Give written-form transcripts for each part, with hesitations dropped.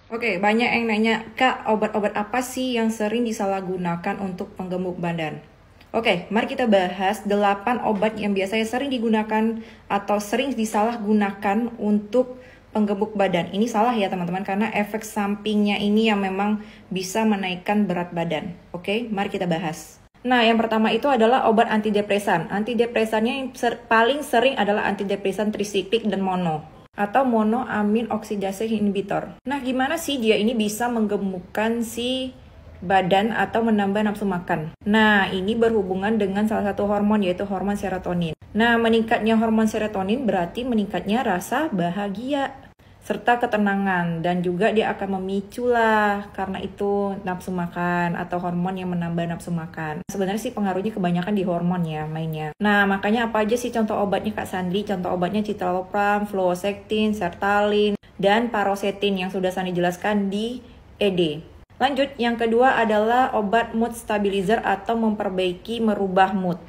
Oke, banyak yang nanya, Kak, obat-obat apa sih yang sering disalahgunakan untuk penggemuk badan? Oke, mari kita bahas 8 obat yang biasanya sering digunakan atau sering disalahgunakan untuk penggemuk badan. Ini salah ya teman-teman, karena efek sampingnya ini yang memang bisa menaikkan berat badan. Oke, mari kita bahas. Nah, yang pertama itu adalah obat antidepresan. Antidepresannya yang paling sering adalah antidepresan trisiklik dan mono atau monoamin oksidase inhibitor. Nah, gimana sih dia ini bisa menggemukkan si badan atau menambah nafsu makan? Nah, ini berhubungan dengan salah satu hormon yaitu hormon serotonin. Nah, meningkatnya hormon serotonin berarti meningkatnya rasa bahagia serta ketenangan, dan juga dia akan memicu lah karena itu nafsu makan atau hormon yang menambah nafsu makan. Sebenarnya sih pengaruhnya kebanyakan di hormon ya mainnya. Nah, makanya apa aja sih contoh obatnya Kak Sandri? Contoh obatnya citalopram, fluoxetine, sertalin, dan paroxetine yang sudah Sandri jelaskan di ED. Lanjut, yang kedua adalah obat mood stabilizer atau merubah mood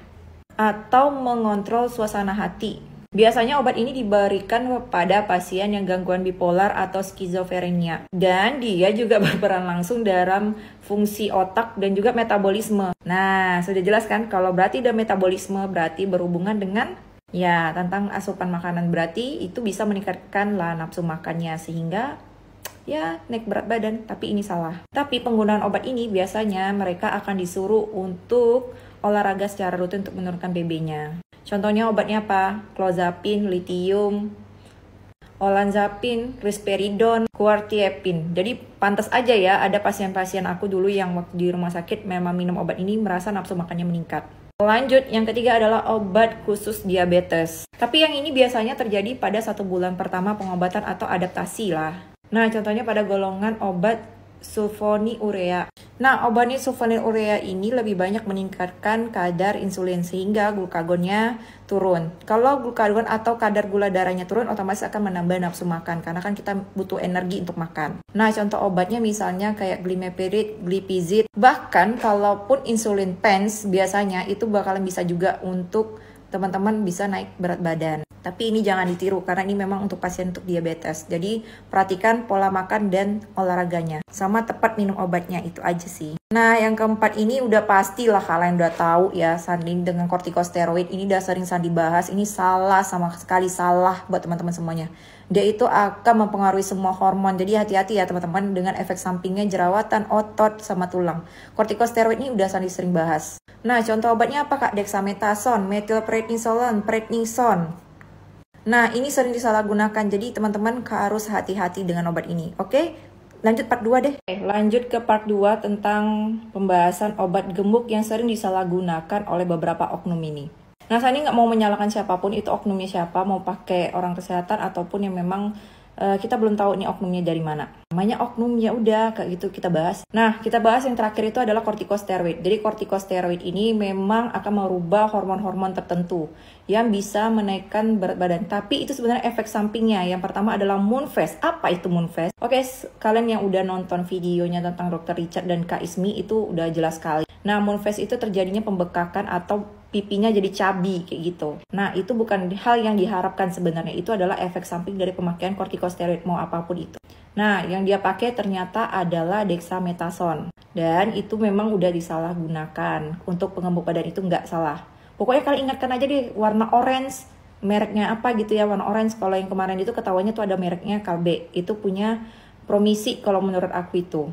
atau mengontrol suasana hati. Biasanya obat ini diberikan kepada pasien yang gangguan bipolar atau skizofrenia. Dan dia juga berperan langsung dalam fungsi otak dan juga metabolisme. Nah, sudah jelas kan? Kalau berarti ada metabolisme, berarti berhubungan dengan ya tentang asupan makanan. Berarti itu bisa meningkatkan lah nafsu makannya sehingga ya naik berat badan. Tapi ini salah. Tapi penggunaan obat ini biasanya mereka akan disuruh untuk olahraga secara rutin untuk menurunkan BB-nya. Contohnya obatnya apa? Clozapine, lithium, olanzapine, risperidon, quetiapine. Jadi pantas aja ya ada pasien-pasien aku dulu yang waktu di rumah sakit memang minum obat ini merasa nafsu makannya meningkat. Lanjut, yang ketiga adalah obat khusus diabetes. Tapi yang ini biasanya terjadi pada 1 bulan pertama pengobatan atau adaptasi lah. Nah, contohnya pada golongan obat sulfonylurea. Nah, obat sulfonylurea ini lebih banyak meningkatkan kadar insulin sehingga glukagonnya turun. Kalau glukagon atau kadar gula darahnya turun, otomatis akan menambah nafsu makan karena kan kita butuh energi untuk makan. Nah, contoh obatnya misalnya kayak glimepiride, glipizid. Bahkan kalaupun insulin pens biasanya itu bakalan bisa juga untuk teman-teman bisa naik berat badan. Tapi ini jangan ditiru karena ini memang untuk pasien untuk diabetes. Jadi perhatikan pola makan dan olahraganya. Sama tepat minum obatnya, itu aja sih. Nah, yang keempat ini udah pastilah kalian udah tahu ya, sanding dengan kortikosteroid. Ini udah sering Sandi bahas. Ini salah, sama sekali salah buat teman-teman semuanya. Dia itu akan mempengaruhi semua hormon. Jadi hati-hati ya teman-teman dengan efek sampingnya jerawatan, otot, sama tulang. Kortikosteroid ini udah Sandi sering bahas. Nah, contoh obatnya apa Kak? Dexamethasone, methylprednisolone, prednison. Nah, ini sering disalahgunakan. Jadi teman-teman harus hati-hati dengan obat ini. Oke? Lanjut part 2 deh. Lanjut ke part 2 tentang pembahasan obat gemuk yang sering disalahgunakan oleh beberapa oknum ini. Nah, saya ini nggak mau menyalahkan siapapun, itu oknumnya siapa, mau pakai orang kesehatan ataupun yang memang kita belum tahu ini oknumnya dari mana. Namanya oknum, ya udah kayak gitu kita bahas. Nah, kita bahas yang terakhir itu adalah kortikosteroid. Jadi kortikosteroid ini memang akan merubah hormon-hormon tertentu yang bisa menaikkan berat badan. Tapi itu sebenarnya efek sampingnya. Yang pertama adalah moon phase. Apa itu moon phase? Oke, kalian yang udah nonton videonya tentang Dr. Richard dan Kak Ismi itu udah jelas sekali. Nah, moon phase itu terjadinya pembekakan atau pipinya jadi cabi kayak gitu. Nah, itu bukan hal yang diharapkan sebenarnya. Itu adalah efek samping dari pemakaian kortikosteroid mau apapun itu. Nah, yang dia pakai ternyata adalah dexamethasone. Dan itu memang udah disalahgunakan. Untuk pengembuk badan itu nggak salah. Pokoknya kalian ingatkan aja deh warna orange. Mereknya apa gitu ya, warna orange. Kalau yang kemarin itu ketahuannya tuh ada mereknya Kalbe. Itu punya Promisi kalau menurut aku itu.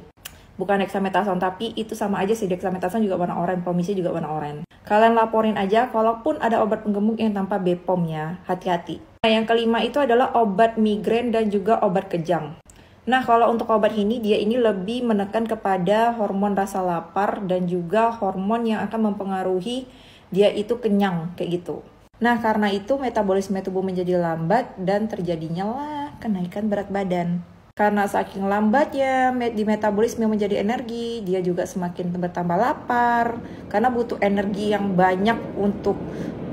Bukan dexamethasone, tapi itu sama aja sih. Dexamethasone juga warna oranye, Promisi juga warna oranye. Kalian laporin aja kalaupun ada obat penggemuk yang tanpa BPOM ya, hati-hati. Nah, yang kelima itu adalah obat migrain dan juga obat kejang. Nah, kalau untuk obat ini, dia ini lebih menekan kepada hormon rasa lapar dan juga hormon yang akan mempengaruhi dia itu kenyang, kayak gitu. Nah, karena itu metabolisme tubuh menjadi lambat dan terjadinya lah kenaikan berat badan. Karena saking lambatnya di metabolisme menjadi energi, dia juga semakin bertambah lapar. Karena butuh energi yang banyak untuk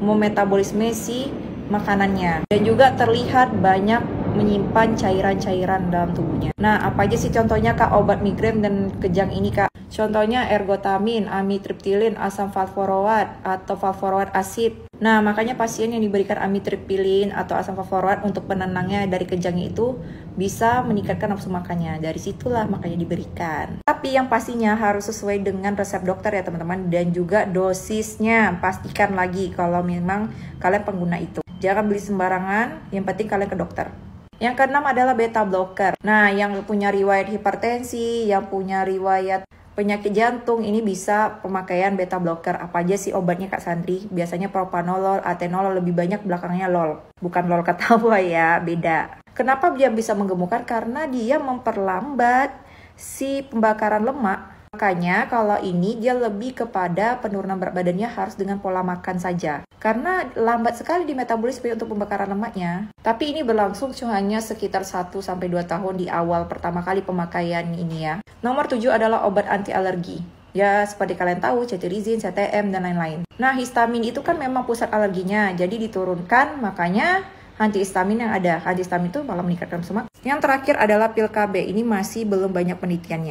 memetabolisme si makanannya. Dan juga terlihat banyak menyimpan cairan-cairan dalam tubuhnya. Nah, apa aja sih contohnya Kak obat migrain dan kejang ini Kak? Contohnya ergotamin, amitriptilin, asam valproat, atau valproat acid. Nah, makanya pasien yang diberikan amitriptilin atau asam valproat untuk penenangnya dari kejangnya itu bisa meningkatkan nafsu makannya. Dari situlah makanya diberikan. Tapi yang pastinya harus sesuai dengan resep dokter ya teman-teman. Dan juga dosisnya. Pastikan lagi kalau memang kalian pengguna itu. Jangan beli sembarangan, yang penting kalian ke dokter. Yang keenam adalah beta blocker. Nah, yang punya riwayat hipertensi, yang punya riwayat penyakit jantung, ini bisa pemakaian beta blocker. Apa aja sih obatnya Kak Sandri? Biasanya propanolol, atenolol, lebih banyak belakangnya lol. Bukan lol ketawa ya, beda. Kenapa dia bisa menggemukkan? Karena dia memperlambat si pembakaran lemak. Makanya kalau ini dia lebih kepada penurunan berat badannya harus dengan pola makan saja. Karena lambat sekali di metabolisme untuk pembakaran lemaknya. Tapi ini berlangsung hanya sekitar 1-2 tahun di awal pertama kali pemakaian ini ya. Nomor 7 adalah obat anti alergi. Ya, seperti kalian tahu, cetirizin, CTM, dan lain-lain. Nah, histamin itu kan memang pusat alerginya. Jadi diturunkan, makanya antihistamin yang ada. Antihistamin itu malah meningkatkan semak. Yang terakhir adalah pil KB. Ini masih belum banyak penelitiannya.